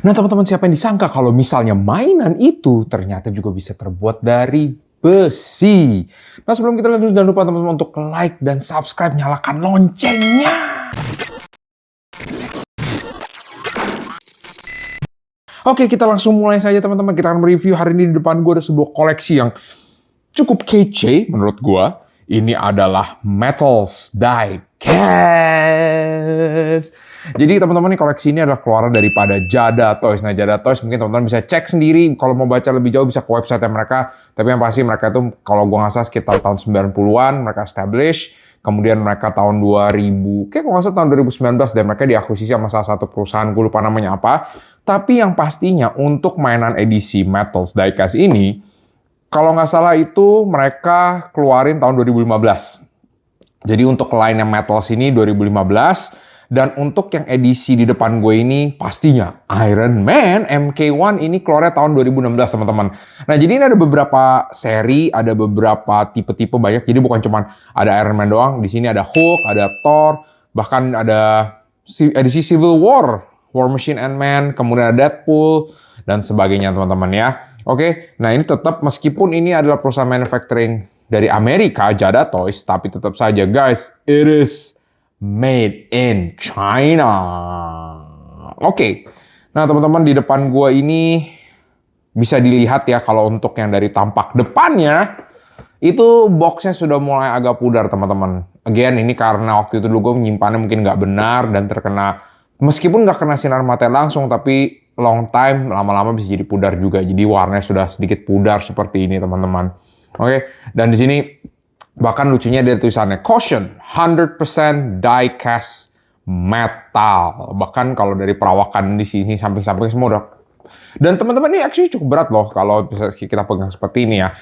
Nah teman-teman, siapa yang disangka kalau misalnya mainan itu ternyata juga bisa terbuat dari besi. Nah sebelum kita lanjut, jangan lupa teman-teman untuk like dan subscribe, nyalakan loncengnya. Oke, kita langsung mulai saja teman-teman. Kita akan mereview hari ini. Di depan gue ada sebuah koleksi yang cukup kece menurut gue. Ini adalah Metals Die-Cast. Jadi teman-teman, ini koleksi ini adalah keluaran daripada Jada Toys. Nah, Jada Toys mungkin teman-teman bisa cek sendiri. Kalau mau baca lebih jauh bisa ke website mereka. Tapi yang pasti mereka itu kalau gue nggak salah sekitar tahun 90-an mereka establish. Kemudian mereka tahun 2000, kayak kalau nggak salah tahun 2019 dan mereka diakuisisi sama salah satu perusahaan, gue lupa namanya apa. Tapi yang pastinya untuk mainan edisi Metals Die-Cast ini, kalau nggak salah itu mereka keluarin tahun 2015. Jadi untuk line yang Metals ini 2015. Dan untuk yang edisi di depan gue ini pastinya Iron Man MK1 ini keluarnya tahun 2016 teman-teman. Nah jadi ini ada beberapa seri, ada beberapa tipe-tipe banyak. Jadi bukan cuma ada Iron Man doang. Di sini ada Hulk, ada Thor, bahkan ada edisi Civil War, War Machine Ant-Man, kemudian ada Deadpool dan sebagainya teman-teman ya. Oke, nah ini tetap meskipun ini adalah perusahaan manufacturing dari Amerika, Jada Toys, tapi tetap saja guys, it is made in China. Oke, nah teman-teman di depan gua ini bisa dilihat ya kalau untuk yang dari tampak depannya, itu boxnya sudah mulai agak pudar teman-teman. Again, ini karena waktu itu dulu gue menyimpannya mungkin nggak benar dan terkena, meskipun nggak kena sinar matahari langsung, tapi long time, lama-lama bisa jadi pudar juga. Jadi warnanya sudah sedikit pudar seperti ini teman-teman. Oke, dan di sini bahkan lucunya ada tulisannya caution 100% die-cast metal. Bahkan kalau dari perawakan di sini samping-samping semua udah. Dan teman-teman ini actually cukup berat loh kalau bisa kita pegang seperti ini ya.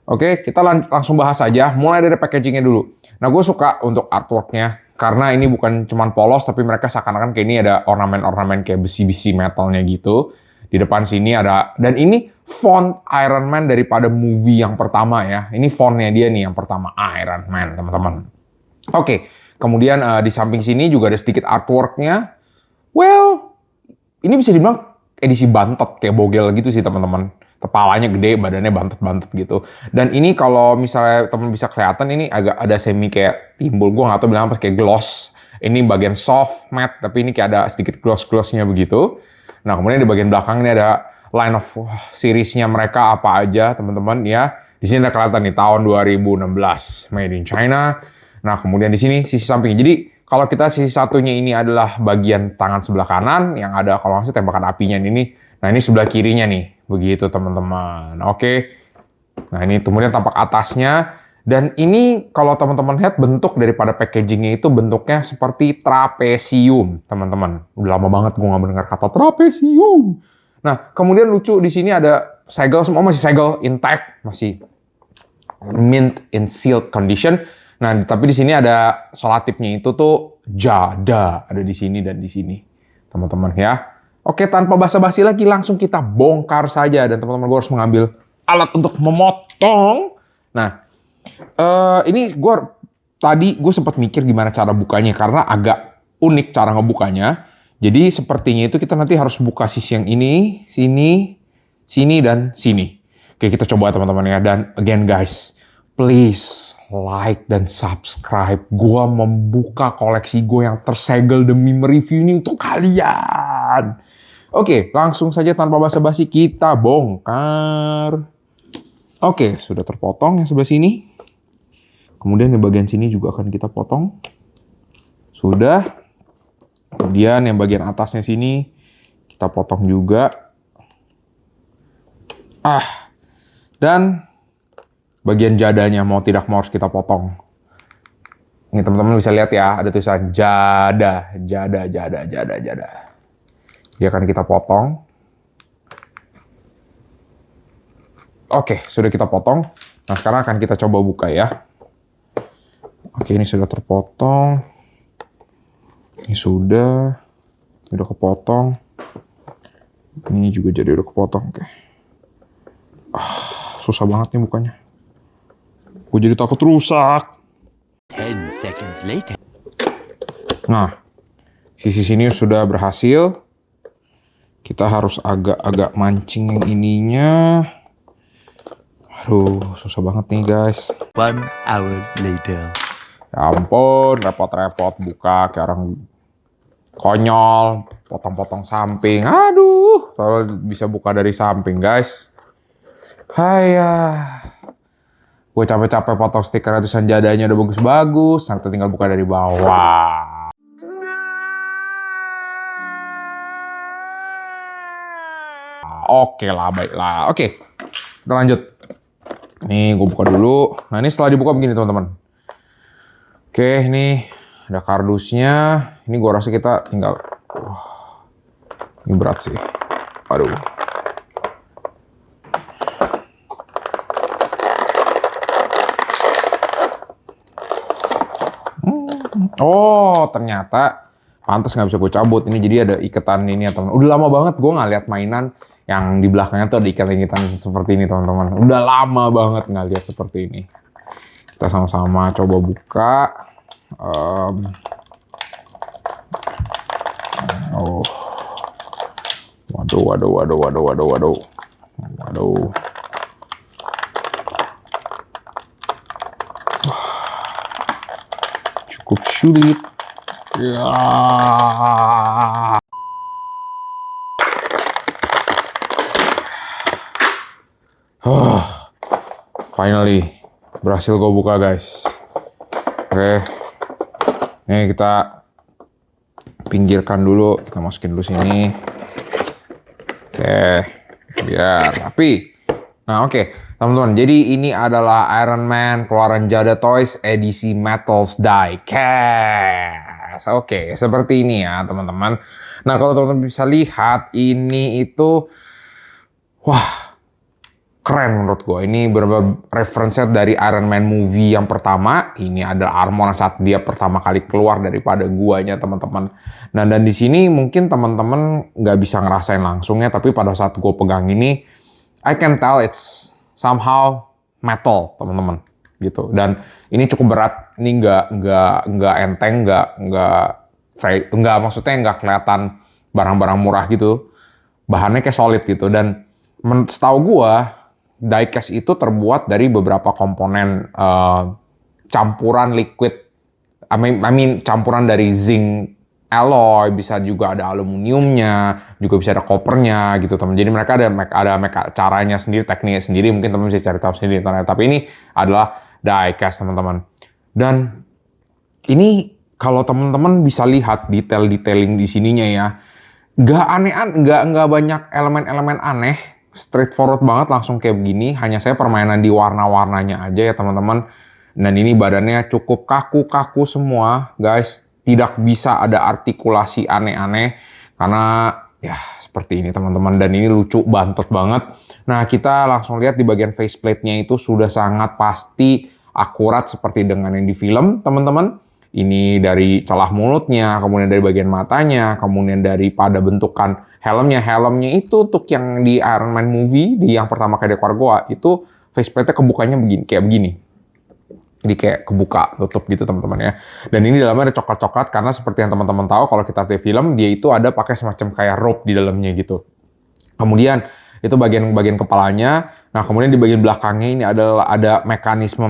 Oke, kita langsung bahas aja. Mulai dari packagingnya dulu. Nah, gue suka untuk artworknya karena ini bukan cuman polos, tapi mereka seakan-akan kayak ini ada ornamen-ornamen kayak besi-besi metalnya gitu. Di depan sini ada, dan ini font Iron Man daripada movie yang pertama ya. Ini fontnya dia nih yang pertama, Iron Man teman-teman. Oke, kemudian di samping sini juga ada sedikit artworknya. Well, ini bisa dibilang edisi bantet kayak bogel gitu sih teman-teman. Kepalanya gede, badannya bantet-bantet gitu. Dan ini kalau misalnya teman bisa kelihatan ini agak ada semi kayak timbul, gue nggak tahu bilang apa, kayak gloss. Ini bagian soft matte, tapi ini kayak ada sedikit gloss-glossnya begitu. Nah kemudian di bagian belakang ini ada line of seriesnya mereka apa aja teman-teman ya. Di sini ada kelihatan nih tahun 2016 made in China. Nah kemudian di sini sisi sampingnya. Jadi kalau kita sisi satunya ini adalah bagian tangan sebelah kanan yang ada kalau nggak salah tembakan apinya ini. Nah ini sebelah kirinya nih, begitu teman-teman. Oke. Nah ini kemudian tampak atasnya. Dan ini kalau teman-teman lihat bentuk daripada packagingnya itu bentuknya seperti trapesium, teman-teman. Udah lama banget gue nggak mendengar kata trapesium. Nah kemudian lucu di sini ada segel, semua masih segel intact, masih mint in sealed condition. Nah tapi di sini ada solatipnya itu tuh Jada, ada di sini dan di sini, teman-teman ya. Oke, tanpa basa-basi lagi langsung kita bongkar saja. Dan teman-teman gue harus mengambil alat untuk memotong. Nah, ini gue sempat mikir gimana cara bukanya. Karena agak unik cara ngebukanya. Jadi sepertinya itu kita nanti harus buka sisi yang ini, sini, sini, dan sini. Oke, kita coba teman-teman ya. Dan again guys, please like dan subscribe. Gue membuka koleksi gue yang tersegel demi mereview ini untuk kalian. Oke, langsung saja tanpa basa-basi kita bongkar. Oke, sudah terpotong yang sebelah sini. Kemudian di bagian sini juga akan kita potong. Sudah. Kemudian yang bagian atasnya sini kita potong juga. Dan bagian jadanya mau tidak mau harus kita potong. Ini teman-teman bisa lihat ya, ada tulisan Jada. Dia akan kita potong. Oke, sudah kita potong. Nah, sekarang akan kita coba buka ya. Oke, ini sudah terpotong. Ini sudah kepotong. Ini juga jadi udah kepotong. Oke. Susah banget nih bukanya. Gue jadi takut rusak. 10 seconds later. Nah, sisi sini sudah berhasil. Kita harus agak-agak mancing yang ininya. Aduh, susah banget nih guys. 1 hour later. Ya ampun, repot-repot buka kayak orang konyol, potong-potong samping. Aduh, kalau bisa buka dari samping guys. Haiya. Gue capek-capek potong stiker tulisan jadanya udah bagus-bagus, nanti tinggal buka dari bawah. Oke lah, baiklah. Oke, kita lanjut. Nih, gue buka dulu. Nah, ini setelah dibuka begini, teman-teman. Oke, ini ada kardusnya. Ini gue rasa kita tinggal... ini berat sih. Aduh. Oh, ternyata pantas nggak bisa gue cabut. Ini jadi ada ikatan ini ya, teman. Udah lama banget gue nggak lihat mainan yang di belakangnya tuh ada ikatan-ikatan seperti ini, teman-teman. Udah lama banget nggak lihat seperti ini. Kita sama-sama coba buka. Oh, waduh. Cukup sulit. Ya. Finally berhasil gue buka guys. Oke. Nih kita pinggirkan dulu, kita masukin dulu sini. Oke. Biar rapi. Nah, oke. Teman-teman, jadi ini adalah Iron Man keluaran Jada Toys edisi Metals Diecast. Oke, seperti ini ya, teman-teman. Nah, kalau teman-teman bisa lihat, ini itu wah, keren menurut gue. Ini beberapa referensi dari Iron Man movie yang pertama. Ini adalah armor saat dia pertama kali keluar daripada guanya, teman-teman. Nah, dan di sini mungkin teman-teman nggak bisa ngerasain langsungnya, tapi pada saat gue pegang ini, I can tell it's somehow metal, teman-teman, gitu. Dan ini cukup berat. Ini nggak enteng, nggak maksudnya nggak kelihatan barang-barang murah gitu. Bahannya kayak solid gitu. Dan setahu gua diecast itu terbuat dari beberapa komponen campuran liquid. I mean campuran dari zinc alloy, bisa juga ada aluminiumnya, juga bisa ada kopernya gitu, teman. Jadi mereka ada caranya sendiri, tekniknya sendiri, mungkin teman bisa cari tahu sendiri di internet. Tapi ini adalah diecast, teman-teman. Dan ini kalau teman-teman bisa lihat detail-detailing di sininya ya, nggak banyak elemen-elemen aneh, straightforward banget, langsung kayak begini. Hanya saya permainan di warna-warnanya aja ya, teman-teman. Dan ini badannya cukup kaku-kaku semua, guys. Tidak bisa ada artikulasi aneh-aneh karena ya seperti ini, teman-teman. Dan ini lucu, bantet banget. Nah, kita langsung lihat di bagian faceplate-nya itu sudah sangat pasti akurat seperti dengan yang di film, teman-teman. Ini dari celah mulutnya, kemudian dari bagian matanya, kemudian daripada bentukan helmnya. Helmnya itu untuk yang di Iron Man movie, di yang pertama kali keluar gua, itu faceplate-nya kebukanya begini, kayak begini. Jadi kayak kebuka, tutup gitu, teman-teman ya. Dan ini dalamnya ada coklat-coklat karena seperti yang teman-teman tahu kalau kita lihat film, dia itu ada pakai semacam kayak rope di dalamnya gitu. Kemudian itu bagian kepalanya. Nah, kemudian di bagian belakangnya ini adalah ada mekanisme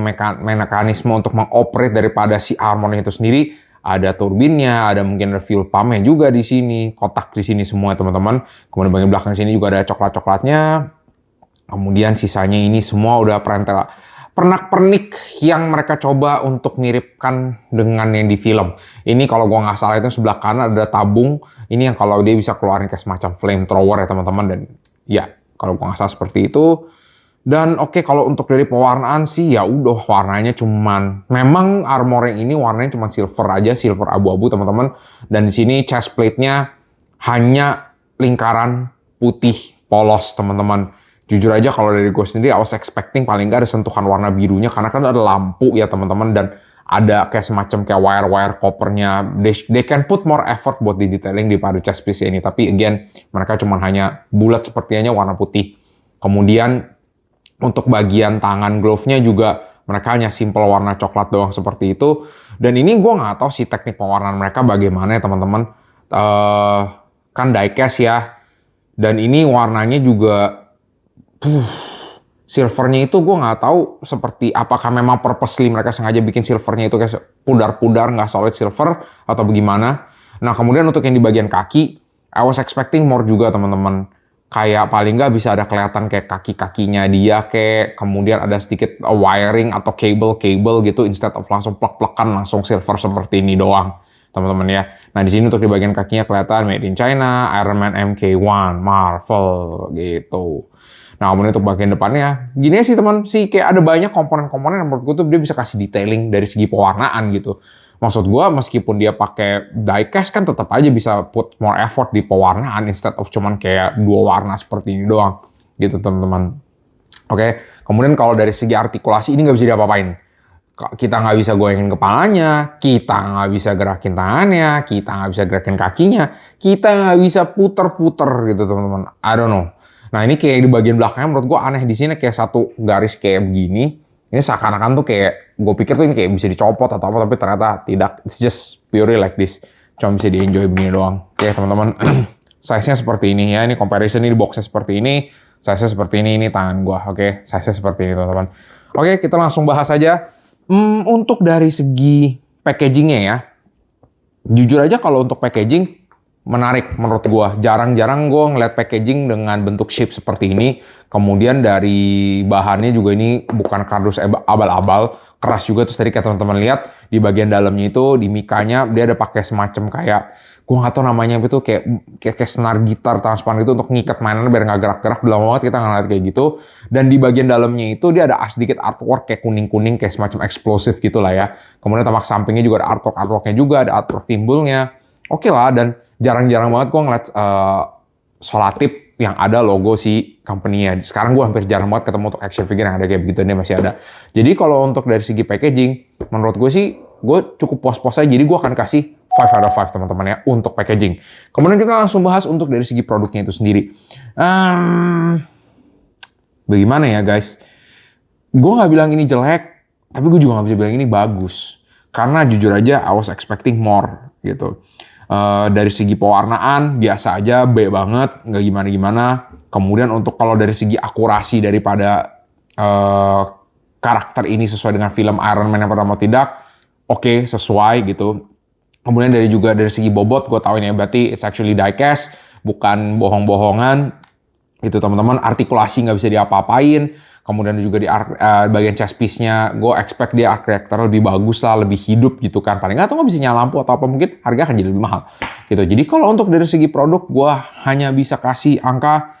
untuk mengoperate daripada si armor itu sendiri. Ada turbinnya, ada mungkin ada fuel pumpnya juga di sini, kotak di sini semua, teman-teman. Kemudian bagian belakang sini juga ada coklat-coklatnya. Kemudian sisanya ini semua udah pernak-pernik yang mereka coba untuk miripkan dengan yang di film. Ini kalau gua nggak salah itu sebelah kanan ada tabung. Ini yang kalau dia bisa keluarin kayak semacam flamethrower ya, teman-teman. Dan ya, kalau gua nggak salah seperti itu. Dan oke, kalau untuk dari pewarnaan sih ya udah warnanya cuman, memang armor yang ini warnanya cuman silver aja, silver abu-abu, teman-teman. Dan di sini chest plate-nya hanya lingkaran putih polos, teman-teman. Jujur aja kalau dari gue sendiri, I was expecting paling nggak ada sentuhan warna birunya, karena kan ada lampu ya, teman-teman, dan ada kayak semacam kayak wire-wire kopernya. They can put more effort buat di detailing daripada chest piece ini. Tapi again, mereka cuma hanya bulat sepertinya warna putih. Kemudian untuk bagian tangan glove-nya juga mereka hanya simple warna coklat doang seperti itu. Dan ini gue nggak tahu sih teknik pewarnaan mereka bagaimana ya, teman-teman. Kan diecast ya. Dan ini warnanya juga silvernya itu gue nggak tahu seperti apakah memang purposely mereka sengaja bikin silvernya itu kayak pudar-pudar nggak solid silver atau bagaimana. Nah kemudian untuk yang di bagian kaki, I was expecting more juga teman-teman. Kayak paling nggak bisa ada kelihatan kayak kaki-kakinya dia, kayak kemudian ada sedikit wiring atau cable gitu instead of langsung plek-plekan langsung silver seperti ini doang teman-teman ya. Nah di sini untuk di bagian kakinya kelihatan made in China, Iron Man MK1, Marvel gitu. Nah kemudian untuk bagian depannya, gini sih teman, sih kayak ada banyak komponen-komponen yang menurut gue tuh dia bisa kasih detailing dari segi pewarnaan gitu. Maksud gue meskipun dia pakai diecast kan tetap aja bisa put more effort di pewarnaan instead of cuman kayak dua warna seperti ini doang gitu teman-teman. Oke, kemudian kalau dari segi artikulasi ini nggak bisa diapa-apain. Kita nggak bisa goyangin kepalanya, kita nggak bisa gerakin tangannya, kita nggak bisa gerakin kakinya, kita nggak bisa puter-puter gitu teman-teman. I don't know. Nah ini kayak di bagian belakangnya menurut gue aneh, di sini kayak satu garis kayak begini. Ini seakan-akan tuh kayak gue pikir tuh ini kayak bisa dicopot atau apa, tapi ternyata tidak. It's just purely like this. Cuma bisa di-enjoy begini doang. Oke teman-teman, size-nya seperti ini ya. Ini comparison ini box-nya seperti ini, size-nya seperti ini tangan gue. Oke, size-nya seperti ini teman-teman. Oke, kita langsung bahas aja. Untuk dari segi packaging-nya ya, jujur aja kalau untuk packaging menarik menurut gua. Jarang-jarang gua ngeliat packaging dengan bentuk shape seperti ini. Kemudian dari bahannya juga ini bukan kardus abal-abal, keras juga. Terus tadi kayak teman-teman lihat di bagian dalamnya itu di mikanya dia ada pakai semacam kayak gua nggak tahu namanya itu kayak senar gitar transparan gitu untuk ngikat mainan biar nggak gerak-gerak. Udah lama banget kita ngeliat kayak gitu. Dan di bagian dalamnya itu dia ada sedikit artwork kayak kuning-kuning kayak semacam eksplosif gitu lah ya. Kemudian tamak sampingnya juga ada artworknya juga, ada artwork timbulnya. Oke lah, dan jarang-jarang banget gue ngeliat Solatip yang ada logo si company-nya. Sekarang gue hampir jarang banget ketemu untuk action figure yang ada kayak begitu, ini masih ada. Jadi kalau untuk dari segi packaging, menurut gue sih, gue cukup puas-puas aja. Jadi gue akan kasih 5 out of 5 teman-teman ya untuk packaging. Kemudian kita langsung bahas untuk dari segi produknya itu sendiri. Bagaimana ya guys? Gue nggak bilang ini jelek, tapi gue juga nggak bisa bilang ini bagus. Karena jujur aja, I was expecting more gitu. Dari segi pewarnaan biasa aja, B banget, nggak gimana-gimana. Kemudian untuk kalau dari segi akurasi daripada karakter ini sesuai dengan film Iron Man yang pertama tidak, oke, sesuai gitu. Kemudian juga dari segi bobot, gue tahu ini ya, berarti it's actually diecast, bukan bohong-bohongan. Gitu teman-teman, artikulasi nggak bisa diapa-apain. Kemudian juga di bagian chest piece-nya, gue expect dia karakter lebih bagus lah, lebih hidup gitu kan. Paling nggak tuh nggak bisa nyala lampu atau apa, mungkin harga akan jadi lebih mahal. Gitu. Jadi kalau untuk dari segi produk, gue hanya bisa kasih angka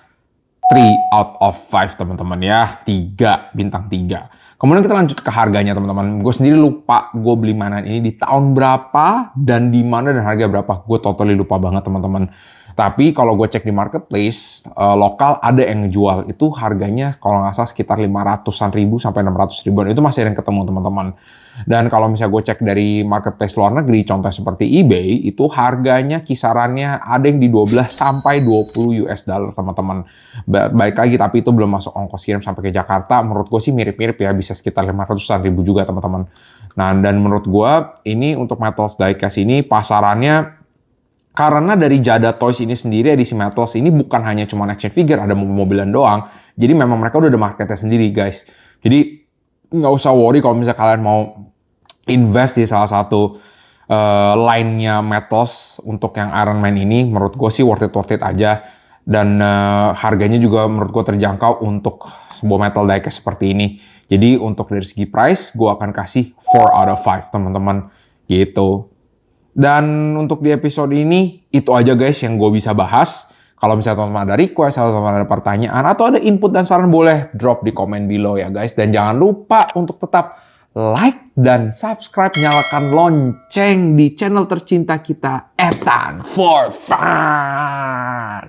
3 out of 5 teman-teman ya. 3, bintang 3. Kemudian kita lanjut ke harganya teman-teman. Gue sendiri lupa gue beli mainan ini di tahun berapa, dan di mana dan harga berapa. Gue totally lupa banget teman-teman. Tapi kalau gue cek di marketplace, lokal ada yang ngejual. Itu harganya kalau nggak salah sekitar 500-an ribu sampai 600 ribuan. Itu masih ada yang ketemu teman-teman. Dan kalau misalnya gue cek dari marketplace luar negeri, contoh seperti eBay, itu harganya kisarannya ada yang di 12 sampai 20 US dollar teman-teman. Baik lagi, tapi itu belum masuk ongkos kirim sampai ke Jakarta. Menurut gue sih mirip-mirip ya, bisa sekitar 500-an ribu juga teman-teman. Nah, dan menurut gue ini untuk Metals Diecast ini pasarannya, karena dari Jada Toys ini sendiri, edisi Metals ini bukan hanya cuma action figure, ada mobil-mobilan doang. Jadi memang mereka udah ada marketnya sendiri guys. Jadi nggak usah worry kalau misalnya kalian mau invest di salah satu line-nya Metals untuk yang Iron Man ini, menurut gue sih worth it aja. Dan harganya juga menurut gue terjangkau untuk sebuah metal diecast seperti ini. Jadi untuk dari segi price, gue akan kasih 4 out of 5 teman-teman. Gitu. Dan untuk di episode ini, itu aja guys yang gue bisa bahas. Kalau misalnya teman-teman ada request, atau teman-teman ada pertanyaan, atau ada input dan saran, boleh drop di komen below ya guys. Dan jangan lupa untuk tetap like dan subscribe, nyalakan lonceng di channel tercinta kita, Ethan for Fun.